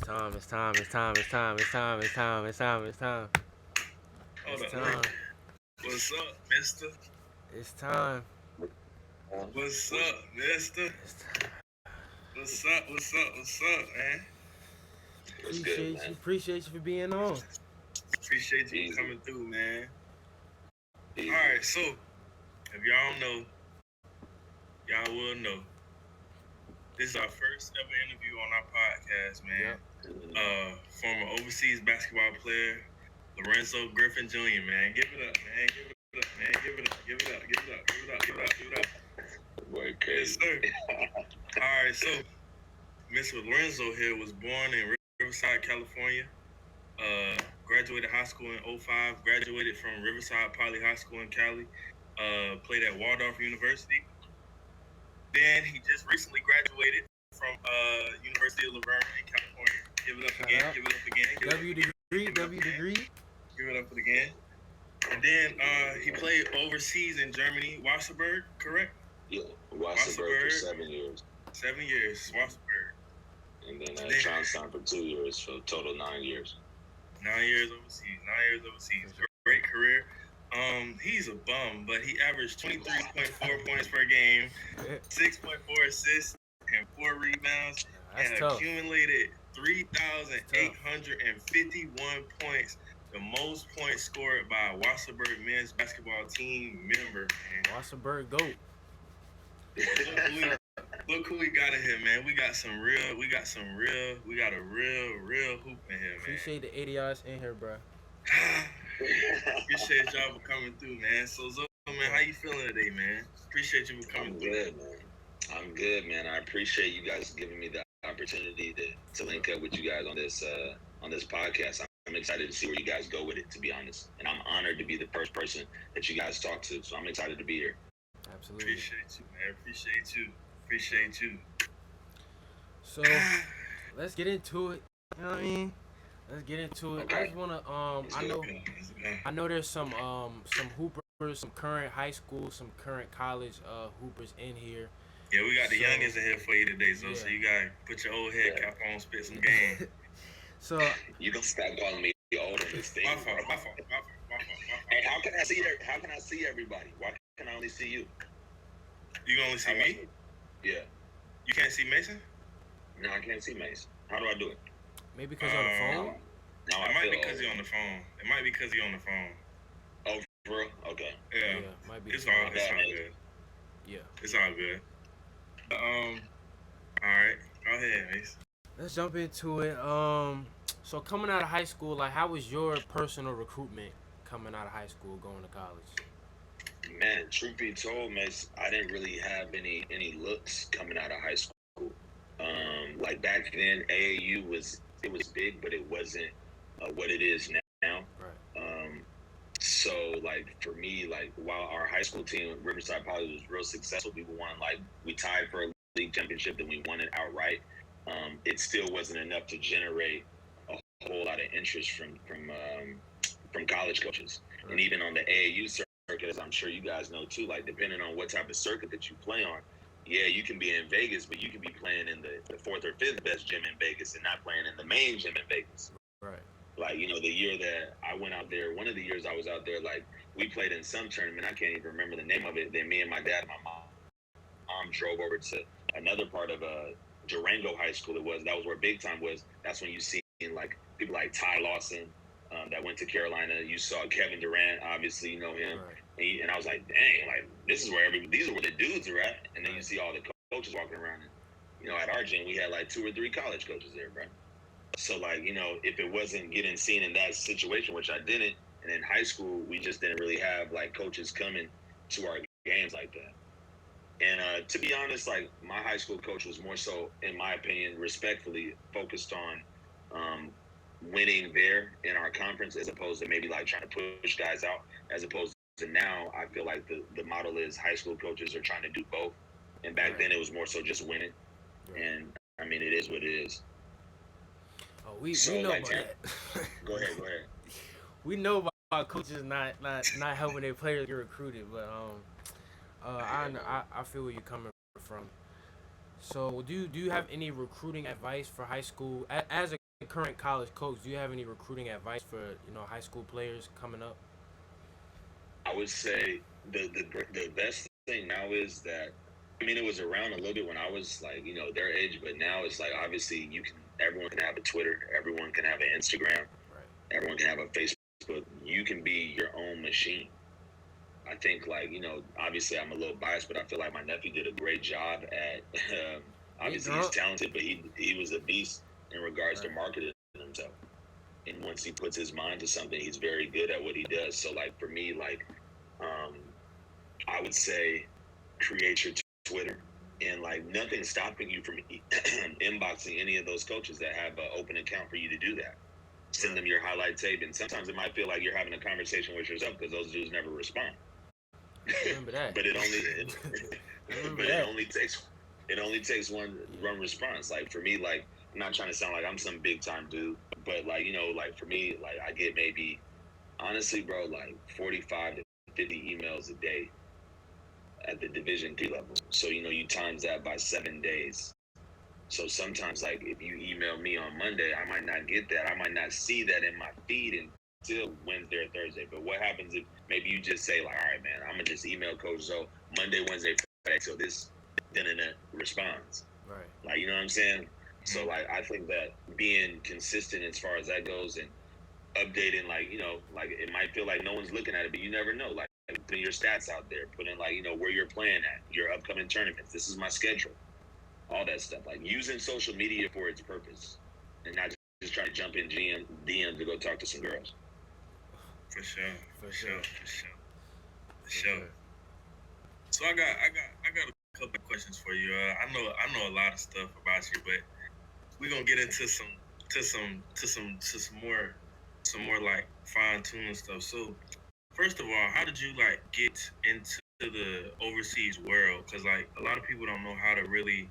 time. It's time. It's time. It's time. It's time. It's time. It's time. It's time. It's time. What's up, mister? It's time. What's up, mister? What's up? What's up? What's up, man? Appreciate you for being on. Appreciate you coming through, man. All right, so if y'all know, y'all will know. This is our first ever interview on our podcast, man. Yep. Former overseas basketball player, Lorenzo Griffin Jr., man. Give it up, man. Give it up, man. Give it up. Give it up. Give it up. Give it up. Give it up. Give it up. Boy, crazy. Yes, sir. All right, so Mr. Lorenzo here was born in Riverside, California. Graduated high school in 2005. Graduated from Riverside Poly High School in Cali. Played at Waldorf University. Then he just recently graduated from University of Laverne in California. Give it up again. Give it up again. W degree. Give it up again. And then he played overseas in Germany, Wasserburg, correct? Yeah, Wasserburg for 7 years. 7 years, Wasserburg. And then Traunstein for 2 years, so total 9 years. 9 years overseas. Great career. He's a bum, but he averaged 23.4 points per game, 6.4 assists, and 4 rebounds, and accumulated 3,851 points, the most points scored by a Wasserburg men's basketball team member. Wasserburg GOAT. Look who we got in here, man. We got a real hoop in here, man. Appreciate the 80 yards in here, bro. Appreciate y'all for coming through, man. So, man, how you feeling today, man? Appreciate you for coming through. I'm good, man. I appreciate you guys giving me the opportunity to link up with you guys on this podcast. I'm excited to see where you guys go with it, to be honest. And I'm honored to be the first person that you guys talk to. So I'm excited to be here. Absolutely. Appreciate you, man. Appreciate you. So, let's get into it. You know what I mean? Let's get into it. Okay. I just wanna I know there's some hoopers, some current high school, some current college hoopers in here. Yeah, we got the youngins in here for you today, so you gotta put your old head cap on, spit some game. So you can stop calling me old on this thing. My fault. Hey, how can I see everybody? Why can I only see you? You can only see me? Yeah. You can't see Mason? No, I can't see Mason. How do I do it? Maybe because you're on the phone? No, it might be because you're on the phone. Oh, for real? Okay. Yeah. Might be. It's all good. Yeah. It's all good. All right. Go ahead, Mace. Let's jump into it. So coming out of high school, like, how was your personal recruitment coming out of high school, going to college? Man, truth be told, Mace, I didn't really have any looks coming out of high school. Like back then, AAU was big, but it wasn't what it is now. Right. So like for me, like while our high school team, Riverside Poly, was real successful, we tied for a league championship, then we won it outright. It still wasn't enough to generate a whole lot of interest from college coaches, right. And even on the AAU circuit, as I'm sure you guys know too, like depending on what type of circuit that you play on. Yeah, you can be in Vegas, but you can be playing in the fourth or fifth best gym in Vegas and not playing in the main gym in Vegas. Right. Like, the year that I went out there, one of the years I was out there, like, we played in some tournament. I can't even remember the name of it. Then me and my dad and my mom drove over to another part of Durango High School. That was where Big Time was. That's when you see, like, people like Ty Lawson that went to Carolina. You saw Kevin Durant, obviously, you know him. Right. And I was like, dang, like, these are where the dudes are at. And then you see all the coaches walking around. And, at our gym, we had like 2 or 3 college coaches there, bro. So, like, if it wasn't getting seen in that situation, which I didn't, and in high school, we just didn't really have, like, coaches coming to our games like that. And to be honest, like, my high school coach was more so, in my opinion, respectfully focused on winning there in our conference as opposed to maybe, like, trying to push guys out, as opposed to now, I feel like the model is high school coaches are trying to do both. And back then, it was more so just winning. Right. And, I mean, it is what it is. Oh, we know about that. Go ahead. We know about coaches not helping their players get recruited, but I feel where you're coming from. So, do you have any recruiting advice for high school as a current college coach, do you have any recruiting advice for high school players coming up? I would say the best thing now is that, I mean, it was around a little bit when I was like, their age, but now it's like, obviously everyone can have a Twitter, everyone can have an Instagram, Right. everyone can have a Facebook. You can be your own machine. I think, like, obviously I'm a little biased, but I feel like my nephew did a great job at, obviously he's talented, but he was a beast in regards to marketing himself. And once he puts his mind to something, he's very good at what he does. So, like, for me, like, I would say create your Twitter, and like nothing's stopping you from inboxing any of those coaches that have an open account for you to do that. Send them your highlight tape, and sometimes it might feel like you're having a conversation with yourself because those dudes never respond. Remember that. But it only takes one response. Like, for me, like, I'm not trying to sound like I'm some big time dude, but like, like, for me, like, I get maybe, honestly, bro, like 45 to 50 emails a day at the Division III level. So, you times that by 7 days. So sometimes, like, if you email me on Monday, I might not get that. I might not see that in my feed until Wednesday or Thursday. But what happens if maybe you just say, like, all right, man, I'm going to just email Coach Zoe Monday, Wednesday, Friday. So this internet responds. Right. Like, you know what I'm saying? So, like, I think that being consistent as far as that goes and updating, like, like, it might feel like no one's looking at it, but you never know. Like, putting your stats out there, putting, like, where you're playing at, your upcoming tournaments. This is my schedule. All that stuff, like using social media for its purpose, and not just trying to jump in DMs to go talk to some girls. For sure. So I got a couple of questions for you. I know a lot of stuff about you, but we're gonna get into some more like fine tuned stuff. So first of all, how did you like get into the overseas world? Because like a lot of people don't know how to really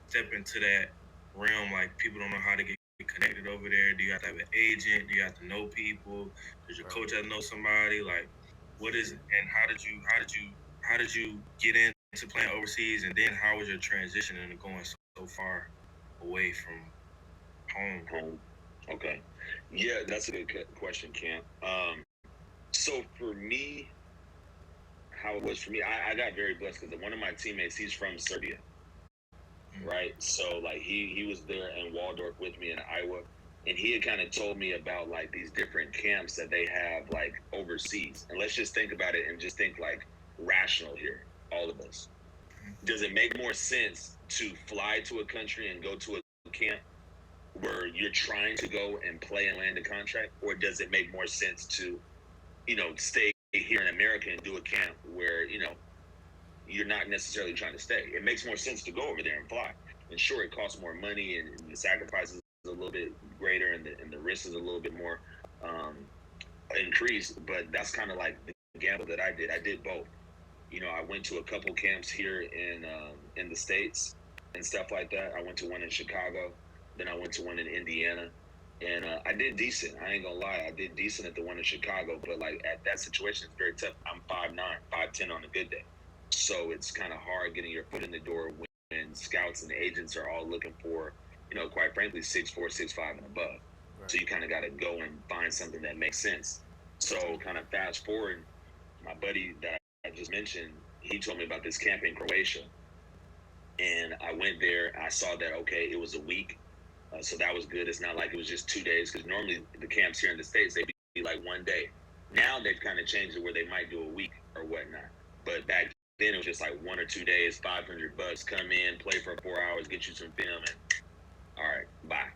step into that realm. Like, people don't know how to get connected over there. Do you have to have an agent? Do you have to know people? Does your coach have to know somebody? Like, what is it? And how did you get into playing overseas? And then how was your transition into going so far away from home? Okay. Yeah, that's a good question, Cam. So for me, how it was for me, I got very blessed because one of my teammates, he's from Serbia. Right, so like he was there in Waldorf with me in Iowa, and he had kind of told me about like these different camps that they have like overseas. And let's just think about it and just think like rational here, all of us. Does it make more sense to fly to a country and go to a camp where you're trying to go and play and land a contract, or does it make more sense to, stay here in America and do a camp where you're not necessarily trying to stay? It makes more sense to go over there and fly. And sure, it costs more money, and the sacrifice is a little bit greater, and the risk is a little bit more increased. But that's kind of like the gamble that I did. I did both. I went to a couple camps here in the States and stuff like that. I went to one in Chicago, then I went to one in Indiana, and I did decent. I ain't gonna lie, I did decent at the one in Chicago. But like at that situation, it's very tough. I'm 5'9", 5'10" on a good day. So it's kind of hard getting your foot in the door when scouts and agents are all looking for, quite frankly, 6'4", 6'5", and above. Right. So you kind of got to go and find something that makes sense. So kind of fast forward, my buddy that I just mentioned, he told me about this camp in Croatia. And I went there. I saw that, okay, it was a week. So that was good. It's not like it was just 2 days, because normally the camps here in the States, they'd be like 1 day. Now they've kind of changed it where they might do a week or whatnot. But back then it was just like 1 or 2 days, $500, come in, play for 4 hours, get you some film, and all right, bye.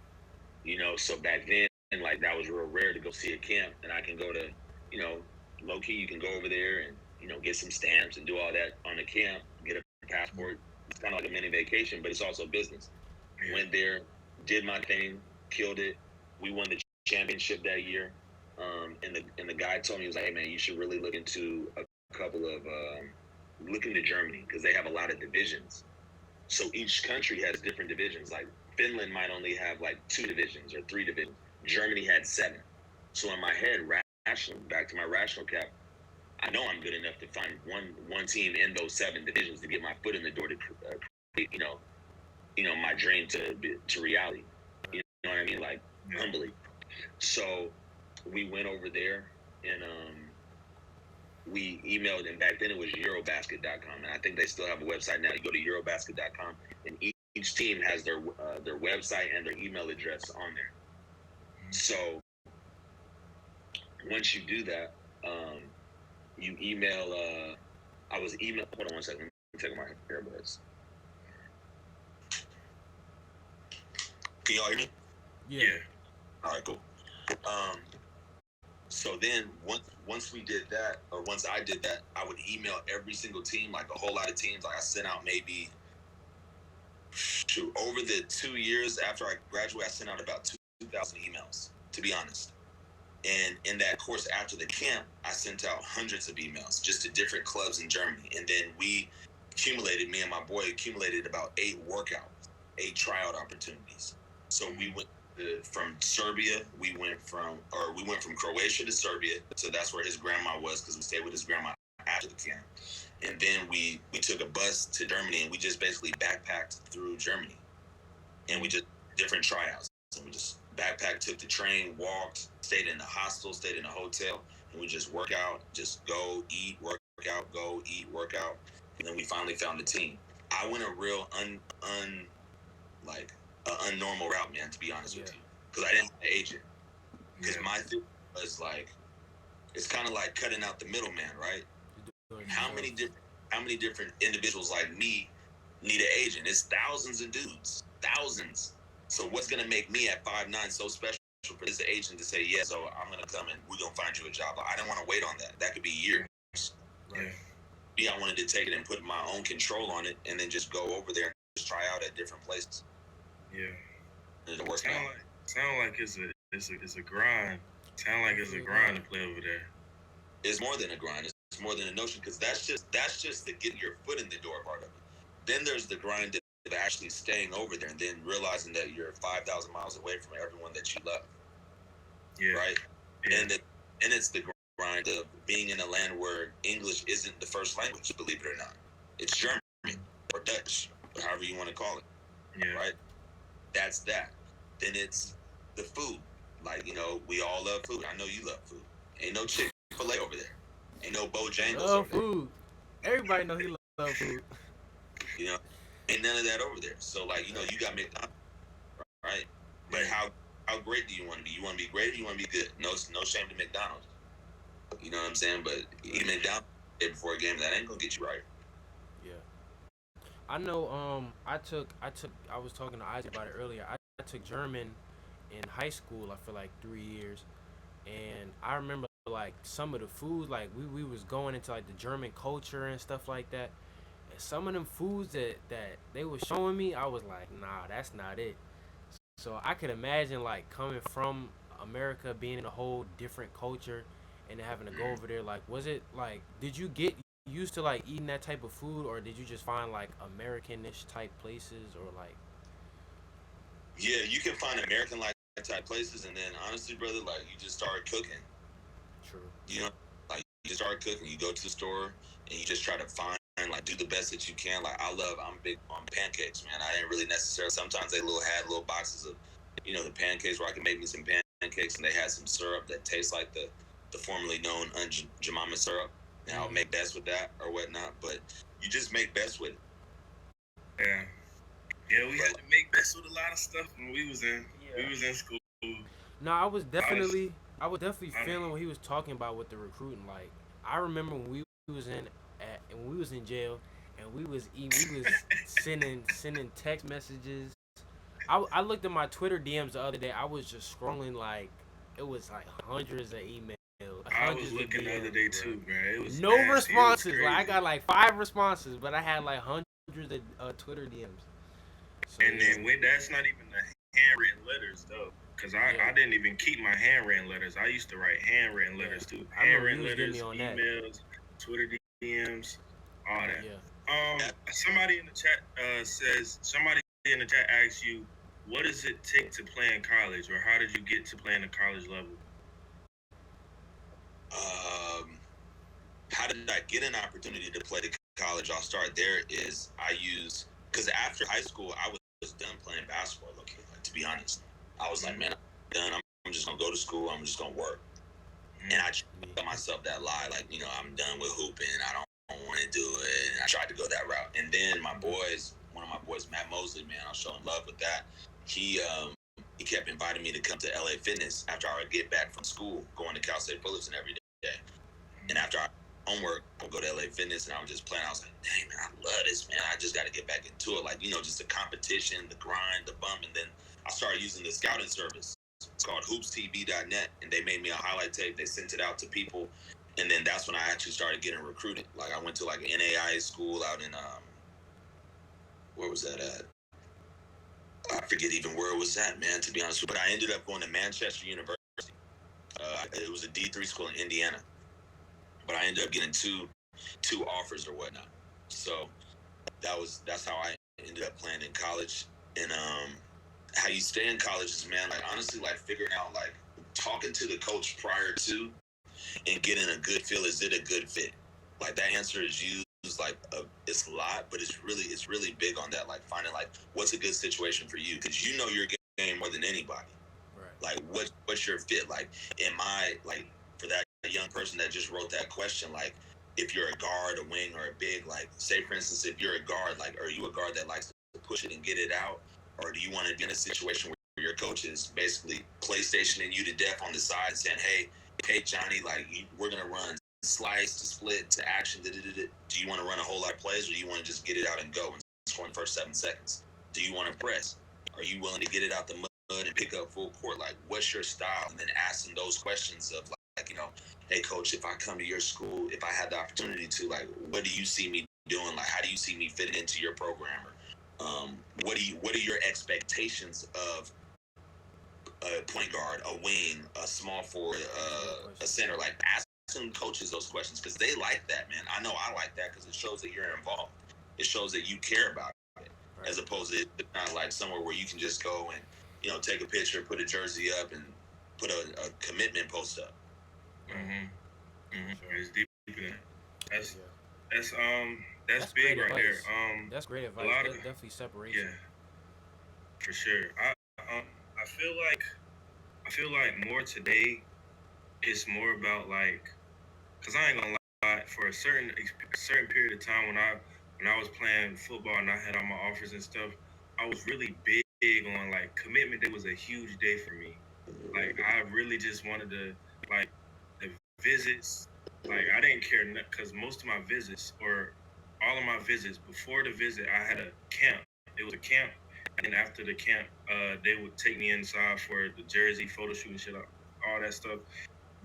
So back then, like, that was real rare to go see a camp, and I can go to, low key, you can go over there and, get some stamps and do all that on the camp, get a passport. It's kind of like a mini vacation, but it's also business. Went there, did my thing, killed it. We won the championship that year. And the guy told me, he was like, hey man, you should really look into a couple of look into Germany, because they have a lot of divisions. So each country has different divisions. Like Finland might only have like 2 divisions or 3 divisions. Germany had 7. So in my head, back to my rational cap, I know I'm good enough to find one team in those 7 divisions to get my foot in the door to create, my dream to reality. You know what I mean? Like, humbly. So we went over there and we emailed, and back then it was Eurobasket.com, and I think they still have a website now. You go to Eurobasket.com, and each team has their website and their email address on there. So once you do that, you email. Hold on one second. Let me take my earbuds. Can y'all hear me? Yeah. All right, cool. So then once we did that, or once I did that, I would email every single team, like a whole lot of teams. Like I sent out maybe, over the 2 years after I graduated, I sent out about 2,000 emails, to be honest. And in that course after the camp, I sent out hundreds of emails just to different clubs in Germany. And then me and my boy accumulated about 8 tryout opportunities. So we went from Serbia, we went from Croatia to Serbia. So that's where his grandma was, because we stayed with his grandma after the camp. And then we took a bus to Germany, and we just basically backpacked through Germany. And we just different tryouts. And we just backpacked, took the train, walked, stayed in the hostel, stayed in a hotel, and we just work out, just go, eat, work out, go, eat, work out. And then we finally found a team. I went a real unnormal route, man, to be honest with you, because I didn't have an agent. Because my thing was like, it's kind of like cutting out the middleman, right? How many different individuals like me need an agent? It's thousands of dudes, thousands. So what's gonna make me at 5'9" so special for this agent to say, yeah, so I'm gonna come and we're gonna find you a job? I didn't want to wait on that. That could be years. Right. Me, I wanted to take it and put my own control on it, and then just go over there and just try out at different places. Yeah. And it works out. Sound like it's a grind. Sound like it's a grind to play over there. It's more than a grind. It's more than a notion, because that's just the getting your foot in the door part of it. Then there's the grind of actually staying over there and then realizing that you're 5,000 miles away from everyone that you love. Yeah. Right? Yeah. And it's the grind of being in a land where English isn't the first language, believe it or not. It's German or Dutch, or however you want to call it. Yeah. Right? That's that. Then it's the food. Like, we all love food. I know you love food. Ain't no Chick-fil-A over there. Ain't no Bojangles over there. Food. Everybody know he love food. Ain't none of that over there. So, you got McDonald's, right? But how great do you want to be? You want to be great, or you want to be good? No shame to McDonald's. You know what I'm saying? But eating McDonald's before a game, that ain't gonna get you right. Yeah. I know. I was talking to Isaac about it earlier. I took German in high school. I feel like 3 years, and I remember some of the food. We was going into the German culture and stuff like that. And some of them foods that they were showing me, I was like, nah, that's not it. So I could imagine coming from America, being in a whole different culture, and then having to go over there. Was it did you get used to eating that type of food, or did you just find American-ish type places, or Yeah, you can find American type places, and then honestly, brother, you just start cooking. True. You just start cooking. You go to the store and you just try to find, do the best that you can. I'm big on pancakes, man. I didn't really necessarily. Sometimes they had little boxes of, the pancakes where I can make me some pancakes, and they had some syrup that tastes like the formerly known Jemima syrup. And I'll make best with that or whatnot. But you just make best with it. Yeah. Yeah, we had to make best with a lot of stuff when we was in school. No, I was definitely feeling what he was talking about with the recruiting. I remember when we was in jail, and we was sending text messages. I looked at my Twitter DMs the other day. I was just scrolling it was hundreds of emails. I was looking the other day too, bro. It was no nasty. responses. I got 5 responses, but I had hundreds of Twitter DMs. So, and then that's not even the handwritten letters though, because I didn't even keep my handwritten letters. I used to write handwritten letters too. Handwritten letters, emails, Twitter DMs, all that. Yeah. Somebody in the chat asks you, what does it take to play in college, or how did you get to playing the college level? How did I get an opportunity to play the college? I'll start there. Because after high school, I was done playing basketball. To be honest, I was like, man, done. I'm just gonna go to school. I'm just gonna work. And I tell myself that lie, like, you know, I'm done with hooping. I don't want to do it. And I tried to go that route. And then one of my boys, Matt Mosley, man, I was so in love with that. He kept inviting me to come to LA Fitness after I would get back from school, going to Cal State Fullerton every day. And after I homework, I'll go to LA Fitness, and I was just playing. I was like, dang, man, I love this, man. I just got to get back into it. Like, you know, just the competition, the grind, the bump. And then I started using the scouting service. It's called hoopstv.net, and they made me a highlight tape. They sent it out to people, and then that's when I actually started getting recruited. Like, I went to, like, an NAIA school out in, where was that at? I forget even where it was at, man, to be honest. But I ended up going to Manchester University. It was a D3 school in Indiana. But I ended up getting two offers or whatnot. So that's how I ended up playing in college. And how you stay in college is, man, like, honestly, like, figuring out, like, talking to the coach prior to and getting a good feel. Is it a good fit? Like, that answer is used like it's a lot, but it's really big on that. Like, finding, like, what's a good situation for you, because you know your game more than anybody. Right. Like, what's your fit? Like, am I, like, for that young person that just wrote that question, like, if you're a guard, a wing, or a big, like, say for instance, if you're a guard, like, are you a guard that likes to push it and get it out, or do you want to be in a situation where your coach is basically PlayStationing you to death on the side, saying, hey Johnny, like, we're gonna run slice to split to action. Do you want to run a whole lot of plays, or do you want to just get it out and go and score in the first 7 seconds? Do you want to press? Are you willing to get it out the mud and pick up full court? Like, what's your style? And then asking those questions of, like, you know, hey coach, if I come to your school, if I had the opportunity to, like, what do you see me doing? Like, how do you see me fitting into your program? Or what are your expectations of a point guard, a wing, a small forward, a center? Like, asking coaches those questions, because they like that, man. I know I like that, because it shows that you're involved. It shows that you care about it, right, as opposed to not like somewhere where you can just go and, you know, take a picture, put a jersey up, and put a commitment post up. It's deep in that. That's big right there. That's great advice. That's definitely separation. Yeah, for sure. I feel like more today, it's more about, like, cause I ain't gonna lie, for a certain period of time when I was playing football and I had all my offers and stuff, I was really big on, like, commitment. It was a huge day for me. Like, I really just wanted to, like, the visits. Like, I didn't care, because most of my visits, or all of my visits, before the visit, I had a camp. It was a camp, and after the camp, they would take me inside for the jersey photo shoot and shit, all that stuff.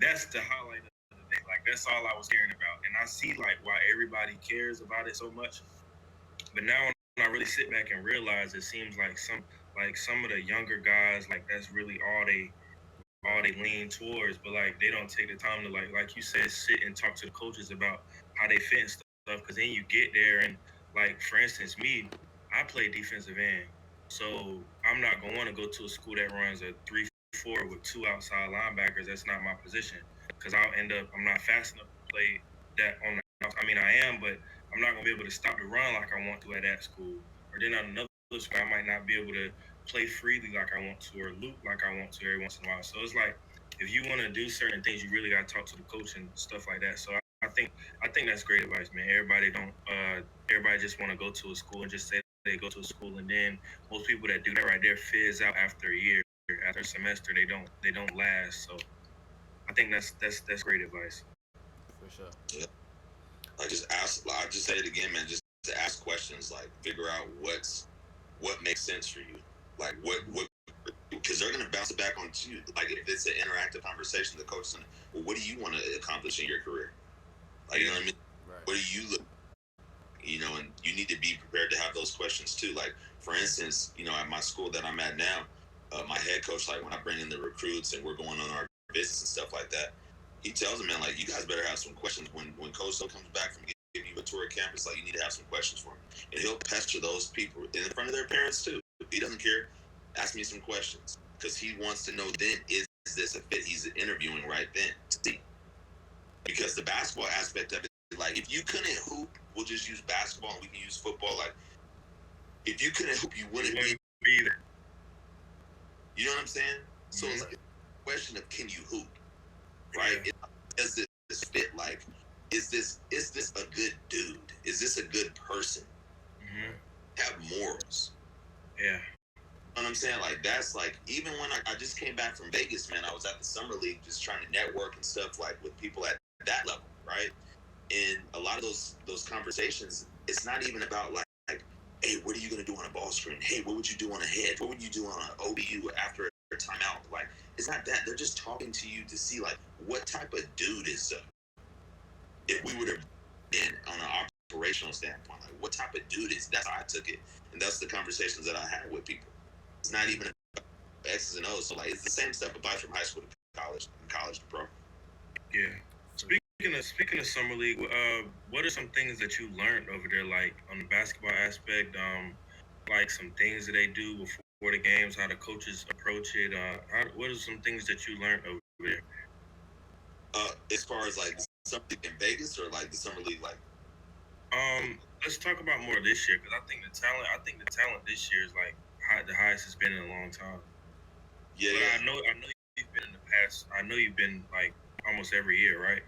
That's the highlight of the day. Like, that's all I was caring about. And I see, like, why everybody cares about it so much. But now when I really sit back and realize, it seems like some of the younger guys, like, that's really all they lean towards. But, like, they don't take the time to, like you said, sit and talk to the coaches about how they fit and stuff. Because then you get there, and, like, for instance, me, I play defensive end. So I'm not going to want to go to a school that runs a 3-4 with 2 outside linebackers. That's not my position, because I'm not fast enough to play that on the. I mean, I am, but I'm not going to be able to stop the run like I want to at that school. Or then on another school, I might not be able to play freely like I want to, or loop like I want to every once in a while. So it's like, if you want to do certain things, you really got to talk to the coach and stuff like that. So I think that's great advice, man. Everybody just want to go to a school and just say they go to a school, and then most people that do that right there fizz out after a year, after a semester. They don't last. So I think that's great advice. For sure. Yeah. I just say it again, man. Just to ask questions, like, figure out what makes sense for you. Like, what because they're gonna bounce it back on you. Like, if it's an interactive conversation, the coach is saying, well, what do you want to accomplish in your career? Like, you know what I mean? Right. What do you look? You know, and you need to be prepared to have those questions too. Like, for instance, you know, at my school that I'm at now, my head coach, like, when I bring in the recruits and we're going on our business and stuff like that, he tells them, man, like, you guys better have some questions when Coach comes back from giving you a tour of campus. Like, you need to have some questions for him, and he'll pester those people in front of their parents too. He doesn't care. Ask me some questions, because he wants to know then, is this a fit? He's interviewing right then to see, because the basketball aspect of it. Like, if you couldn't hoop, we'll just use basketball and we can use football. Like, if you couldn't hoop, you wouldn't be there. You know what I'm saying? So it's like a question of can you hoop, right? Yeah. Does this fit? Like, is this a good dude? Is this a good person? Mm-hmm. Have morals? Yeah. You know what I'm saying? Like, that's like, even when I just came back from Vegas, man, I was at the summer league just trying to network and stuff, like with people at that level, right? And a lot of those conversations, it's not even about like, hey, what are you gonna do on a ball screen? Hey, what would you do on a head? What would you do on an OBU after a timeout? Like, it's not that. They're just talking to you to see like what type of dude is if we would have been on an operational standpoint, like what type of dude is. That's how I took it, and that's the conversations that I had with people. It's not even X's and O's. So like, it's the same stuff applies from high school to college, and college to pro. Yeah. Speaking of summer league, what are some things that you learned over there, like on the basketball aspect? Like some things that they do before the games, how the coaches approach it. What are some things that you learned over there? As far as like the summer league in Vegas or like the summer league, like. Let's talk about more this year because I think the talent this year is like the highest it's been in a long time. Yeah, but yeah. I know you've been in the past. I know you've been like almost every year, right?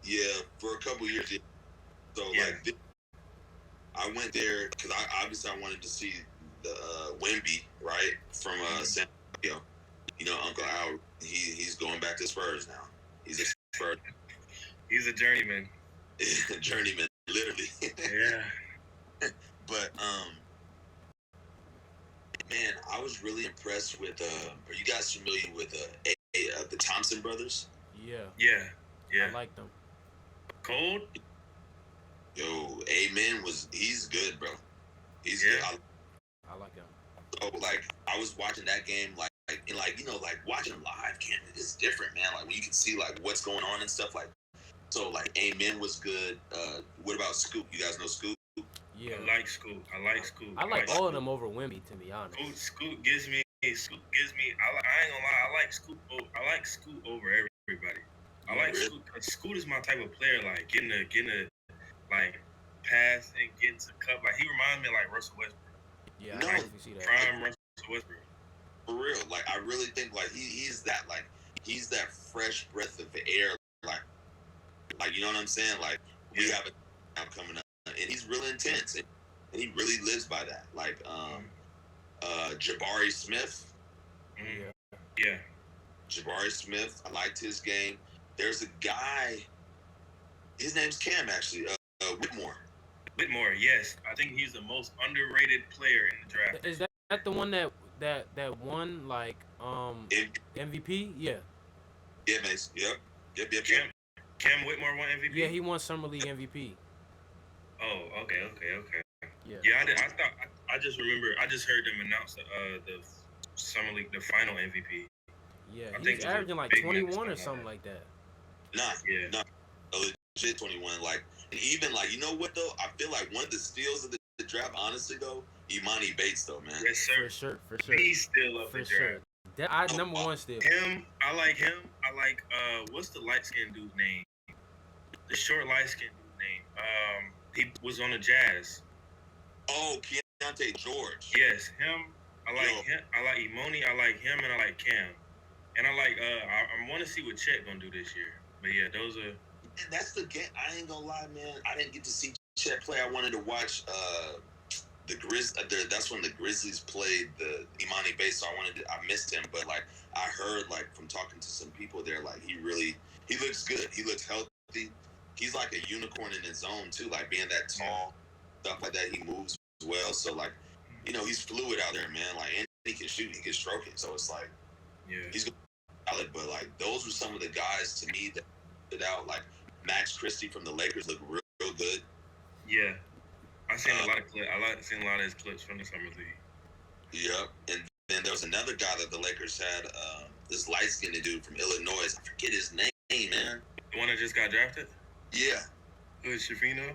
Yeah, for a couple years. Yeah. So like, I went there because I wanted to see the Wemby, right, from San Diego. You know, Uncle Al, he's going back to Spurs now. He's a Spurs. He's a journeyman. Journeyman, literally. Yeah. But man, I was really impressed with. Are you guys familiar with the Thompson brothers? Yeah. I like them. Cold. Yo, Amen he's good, bro. He's good. I like him. So like, I was watching that game like you know, like watching live, it's different, man. Like when you can see like what's going on and stuff like. So like, Amen was good. What about Scoop? You guys know Scoop? Yeah. I like Scoop. I like all of them over Wemby, to be honest. Scoop gives me. I ain't gonna lie. I like Scoop over everybody. I like Scoop because Scoop is my type of player. Like getting a like pass and getting to cup. Like he reminds me of like Russell Westbrook. Yeah, I definitely see that. Prime Russell Westbrook. For real. Like I really think like he's that fresh breath of air. Like you know what I'm saying? Like we have a coming up, and he's really intense, and he really lives by that. Like Jabari Smith. Yeah. Jabari Smith. I liked his game. There's a guy. His name's Cam, actually. Whitmore. Whitmore, yes. I think he's the most underrated player in the draft. Is that the one that won like MVP? Yeah. Yeah, Mace. Yep. Cam Whitmore won MVP? Yeah, he won Summer League MVP. Oh, okay. Yeah. Yeah, I just remember. I just heard them announce the Summer League, the final MVP. Yeah, he's averaging like 21 or something like that. Nah, a legit 21. Like, and even like, you know what though? I feel like one of the steals of the draft, honestly though, Imani Bates though, man. Yes, sir. For sure. He's still up for sure. Number one still. I like him. I like what's the light skinned dude's name? The short light skinned dude's name. He was on the Jazz. Oh, Keontae George. Yes, him. I like him. I like Imoni. I like him, and I like Cam. And I like. I want to see what Chet gonna do this year. But yeah, those are. And that's the game. I ain't gonna lie, man. I didn't get to see Chet play. I wanted to watch the that's when the Grizzlies played the Imani Bates. So I missed him, but like I heard like from talking to some people there, like he looks good. He looks healthy. He's like a unicorn in his own too, like being that tall, stuff like that. He moves well, so like, you know, he's fluid out there, man. Like, and he can shoot, he can stroke it. So it's like, he's solid. But like, those were some of the guys to me that stood out. Like Max Christie from the Lakers looked real good. Yeah, I seen a lot of clips. Seen a lot of his clips from the summer league. Yep, and then there was another guy that the Lakers had. This light-skinned dude from Illinois. I forget his name, man. The one that just got drafted. Yeah. Who is Shafino?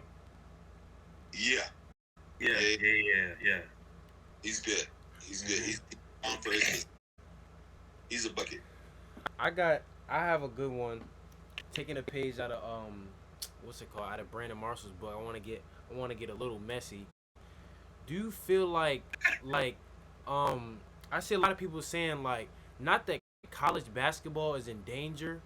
Yeah. He's good. He's good. He's on for his. He's a bucket. I have a good one. Taking a page out of what's it called? Out of Brandon Marshall's book. I want to get a little messy. Do you feel like I see a lot of people saying like not that college basketball is in danger,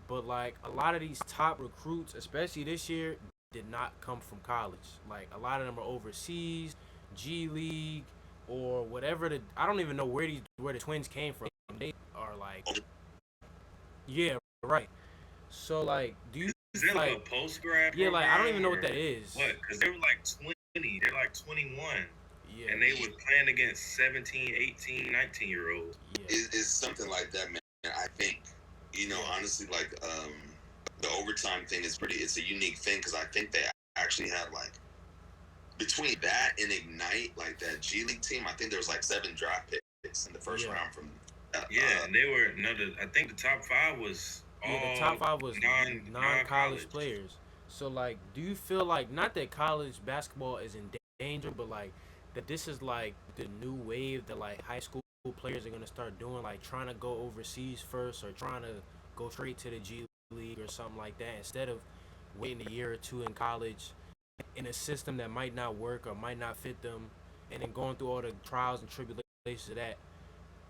but like a lot of these top recruits, especially this year, did not come from college. Like a lot of them are overseas, G League, or whatever. I don't even know where the Twins came from. They are like, yeah, right. So like, do you Is that like a post grad? Yeah, like I don't even know what that is. What? Because they were like 20. They're like 21. Yeah. And they were playing against 17, 18, 19-year-olds. Yeah. It's something like that, man. I think, honestly, like the overtime thing is it's a unique thing because I think they actually had like between that and Ignite, like that G League team, I think there was like 7 draft picks in the first round from. And they were I think the top 5 was. Yeah, the top 5 was non-college players. So, like, do you feel like, not that college basketball is in danger, but, like, that this is, like, the new wave that, like, high school players are going to start doing, like, trying to go overseas first or trying to go straight to the G League or something like that instead of waiting a year or 2 in college in a system that might not work or might not fit them and then going through all the trials and tribulations of that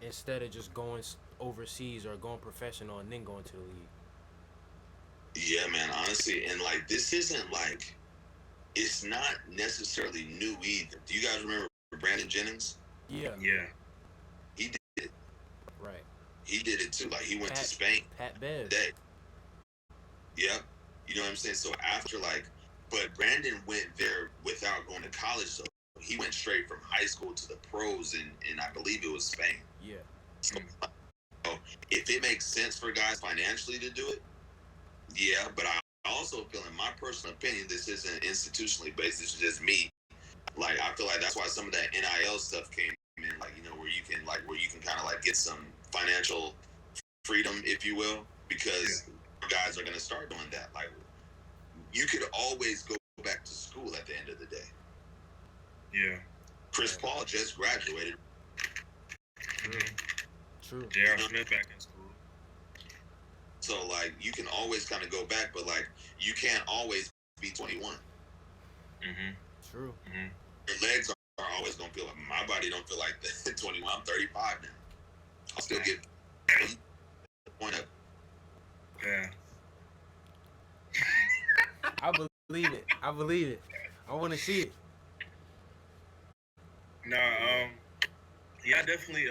instead of just going overseas or going professional and then going to the league. Yeah, man, honestly, and like this isn't like it's not necessarily new either. Do you guys remember Brandon Jennings? Yeah. He did it. Right. He did it too. Like he went to Spain. Pat Bev. Yep. You know what I'm saying? So after but Brandon went there without going to college, so he went straight from high school to the pros in I believe it was Spain. Yeah. So if it makes sense for guys financially to do it, yeah, but I also feel, in my personal opinion, this isn't institutionally based. This is just me. Like, I feel like that's why some of that NIL stuff came in, like, where you can kind of like get some financial freedom, if you will, because guys are going to start doing that. Like, you could always go back to school at the end of the day. Yeah. Chris Paul just graduated. True. J.R. Smith back in school. So, like, you can always kind of go back, but, like, you can't always be 21. True. Your legs are always going to feel like, my body don't feel like that 21. I'm 35 now. I'll still get the point up. Yeah. I believe it. I want to see it. I definitely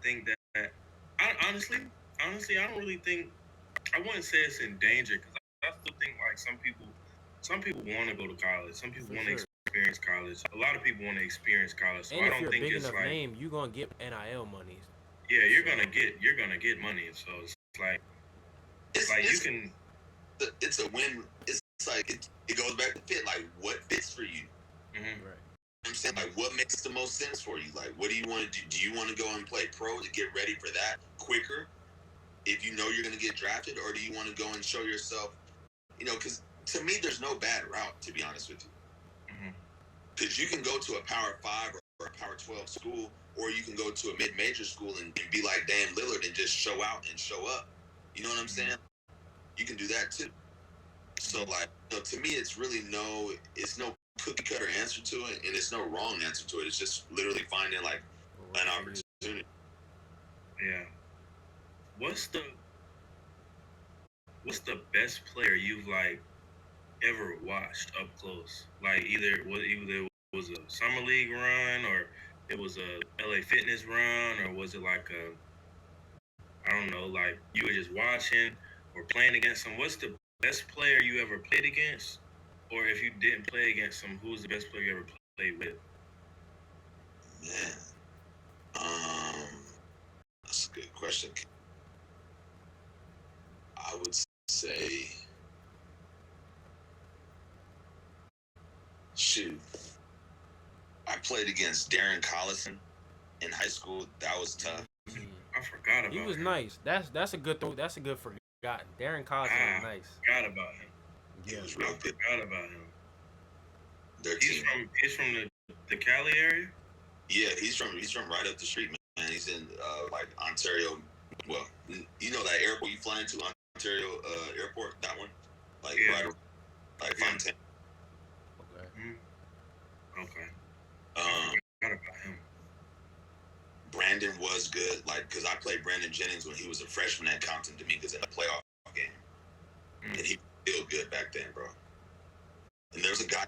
think that I honestly I don't really think, I wouldn't say it's in danger, because I still think like some people want to go to college, some people want to experience college, a lot of people want to experience college, so and I don't think it's like name, you're gonna get NIL money. Yeah, you're gonna get money, so it's like you can. It's a win. It's like it goes back to fit. Like, what fits for you? Right. I'm saying, like, what makes the most sense for you? Like, what do you want to do? Do you want to go and play pro to get ready for that quicker, if you know you're going to get drafted, or do you want to go and show yourself? Because to me, there's no bad route, to be honest with you. Because you can go to a Power 5 or a Power 12 school, or you can go to a mid-major school and be like Dame Lillard and just show out and show up. You know what I'm saying? You can do that too. So, like, to me, it's really no cookie cutter answer to it, and it's no wrong answer to it. It's just literally finding like an opportunity. Yeah. What's the best player you've like ever watched up close? Like either it was a summer league run, or it was a LA Fitness run, or was it like I don't know, like you were just watching or playing against them? What's the best player you ever played against? Or if you didn't play against them, who's the best player you ever played with? Man, that's a good question. I would say, shoot, I played against Darren Collison in high school. That was tough. I forgot about him. He was nice. That's a good throw. That's a good forgotten. Darren Collison was nice. Forgot about him. He was real good. Forgot about him. He's from the Cali area? Yeah, he's from right up the street, man. He's in like Ontario. Well, you know that airport you fly into, Ontario airport, that one? Like right like Fontaine. Okay. Forgot about him. Brandon Brandon was good, like, because I played Brandon Jennings when he was a freshman at Compton Dominguez in a playoff game. And he was still good back then, bro. And there was a guy,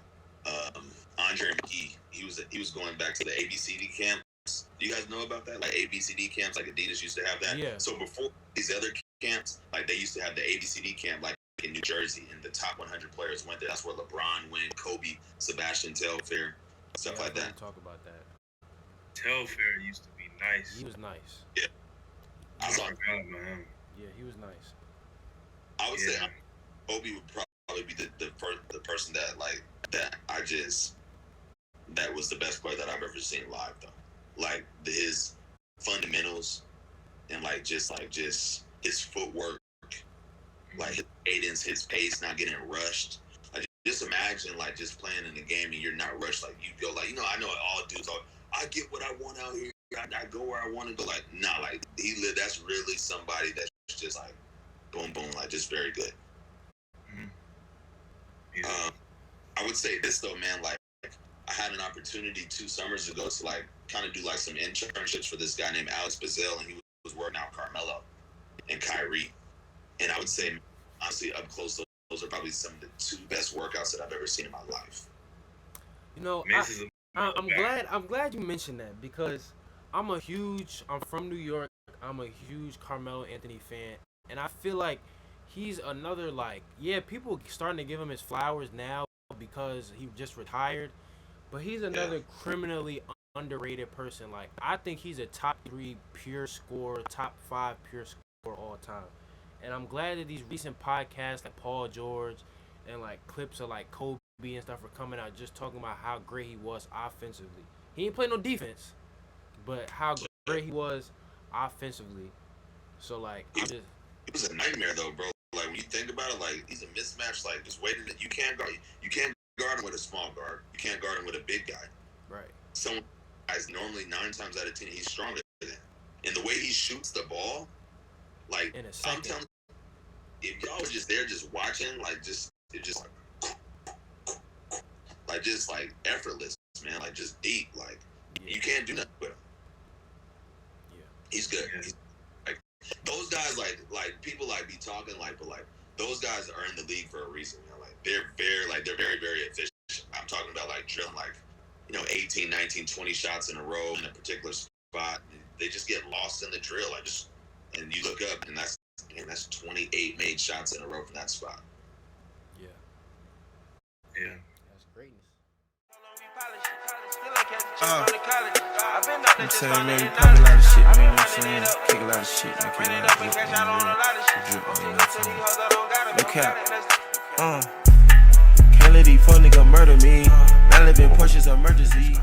Andre McGee. He was going back to the ABCD camps. Do you guys know about that? Like ABCD camps, like Adidas used to have that. Yeah. So before these other camps, like they used to have the ABCD camp, like in New Jersey, and the top 100 players went there. That's where LeBron went, Kobe, Sebastian Telfair, stuff like that. Talk about that. Telfair used to be nice. He was nice. Yeah. I forgot about him. Yeah, he was nice. I would say Kobe would probably be the person that was the best player that I've ever seen live, though. Like his fundamentals and like just his footwork, like his cadence, his pace, not getting rushed. Like just imagine like just playing in the game and you're not rushed. Like you go like, I know all dudes are, I get what I want out here. I go where I want to go. Like, nah, like that's really somebody that's just like boom, boom, like just very good. Mm-hmm. Yeah. I would say this though, man, like I had an opportunity 2 summers ago to like kind of do like some internships for this guy named Alex Bazell, and he was working out Carmelo and Kyrie. And I would say, honestly, up close, those are probably some of the 2 best workouts that I've ever seen in my life. I'm glad you mentioned that, because I'm from New York. I'm a huge Carmelo Anthony fan, and I feel like he's another people starting to give him his flowers now because he just retired, but he's another criminally underrated person. Like, I think he's a top 3 pure scorer, top 5 pure scorer all time. And I'm glad that these recent podcasts like Paul George and like clips of like Kobe and stuff are coming out just talking about how great he was offensively. He didn't play no defense, but how great he was offensively. So like, it was a nightmare though, bro. Like when you think about it, like he's a mismatch. Like just waiting that you can't guard him with a small guard. You can't guard him with a big guy. Right. Someone guys normally 9 times out of 10 he's stronger than. And the way he shoots the ball, like in a second. I'm telling you, if y'all was just there just watching, like just effortless, man. Like just deep. Like you can't do nothing with him. Yeah. He's good. He's, like those guys, like people like be talking like, but like those guys are in the league for a reason. You know, like they're very, very efficient. I'm talking about like drilling 18, 19, 20 shots in a row in a particular spot. They just get lost in the drill. And you look up and that's 28 made shots in a row from that spot. Yeah. Yeah. That's greatness. I'm telling you, man, we pop a lot of shit, man, you know what I'm saying? Kick a lot of shit, man, kick a lot of drip, no cap. Can't let these fuck nigga murder me. I live in Porsche's emergency.